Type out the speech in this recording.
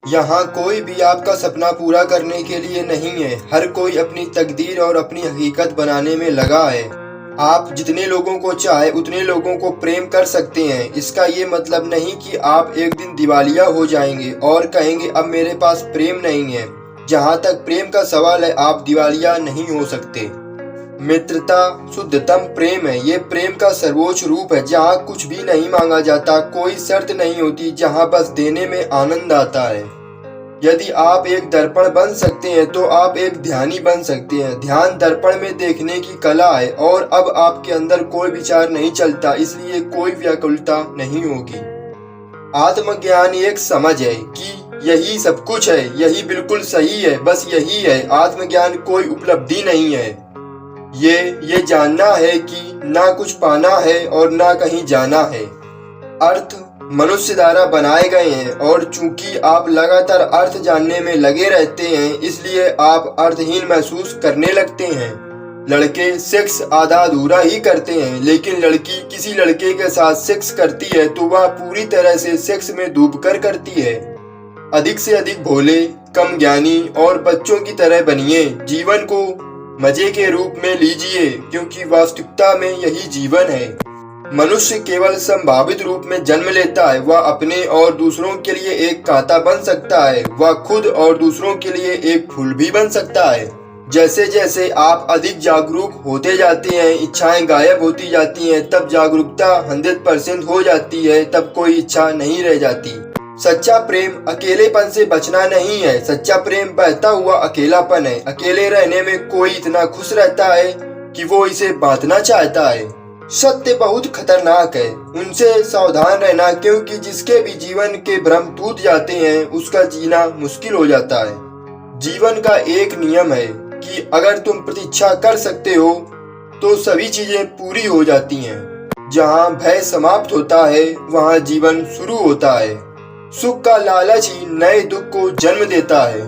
यहाँ कोई भी आपका सपना पूरा करने के लिए नहीं है। हर कोई अपनी तकदीर और अपनी हकीकत बनाने में लगा है। आप जितने लोगों को चाहे उतने लोगों को प्रेम कर सकते हैं। इसका ये मतलब नहीं कि आप एक दिन दिवालिया हो जाएंगे और कहेंगे अब मेरे पास प्रेम नहीं है। जहाँ तक प्रेम का सवाल है, आप दिवालिया नहीं हो सकते। मित्रता शुद्धतम प्रेम है। ये प्रेम का सर्वोच्च रूप है, जहाँ कुछ भी नहीं मांगा जाता, कोई शर्त नहीं होती, जहाँ बस देने में आनंद आता है। यदि आप एक दर्पण बन सकते हैं तो आप एक ध्यानी बन सकते हैं। ध्यान दर्पण में देखने की कला है और अब आपके अंदर कोई विचार नहीं चलता, इसलिए कोई व्याकुलता नहीं होगी। आत्मज्ञान एक समझ है कि यही सब कुछ है, यही बिल्कुल सही है, बस यही है। आत्मज्ञान कोई उपलब्धि नहीं है। ये जानना है कि ना कुछ पाना है और ना कहीं जाना है। अर्थ मनुष्य द्वारा बनाए गए हैं और चूंकि आप लगातार अर्थ जानने में लगे रहते हैं, इसलिए आप अर्थहीन महसूस करने लगते हैं। लड़के सेक्स आधा अधूरा ही करते हैं, लेकिन लड़की किसी लड़के के साथ सेक्स करती है तो वह पूरी तरह से सेक्स में डूबकर करती है। अधिक से अधिक भोले, कम ज्ञानी और बच्चों की तरह बनिए। जीवन को मजे के रूप में लीजिए, क्योंकि वास्तविकता में यही जीवन है। मनुष्य केवल संभावित रूप में जन्म लेता है। वह अपने और दूसरों के लिए एक कांटा बन सकता है। वह खुद और दूसरों के लिए एक फूल भी बन सकता है। जैसे जैसे आप अधिक जागरूक होते जाते हैं, इच्छाएं गायब होती जाती हैं। तब जागरूकता 100% हो जाती है, तब कोई इच्छा नहीं रह जाती। सच्चा प्रेम अकेलेपन से बचना नहीं है। सच्चा प्रेम बहता हुआ अकेलापन है। अकेले रहने में कोई इतना खुश रहता है कि वो इसे बांटना चाहता है। सत्य बहुत खतरनाक है, उनसे सावधान रहना, क्योंकि जिसके भी जीवन के भ्रम टूट जाते हैं उसका जीना मुश्किल हो जाता है। जीवन का एक नियम है कि अगर तुम प्रतीक्षा कर सकते हो तो सभी चीजें पूरी हो जाती हैं। जहाँ भय समाप्त होता है वहाँ जीवन शुरू होता है। सुख का लालच ही नए दुख को जन्म देता है।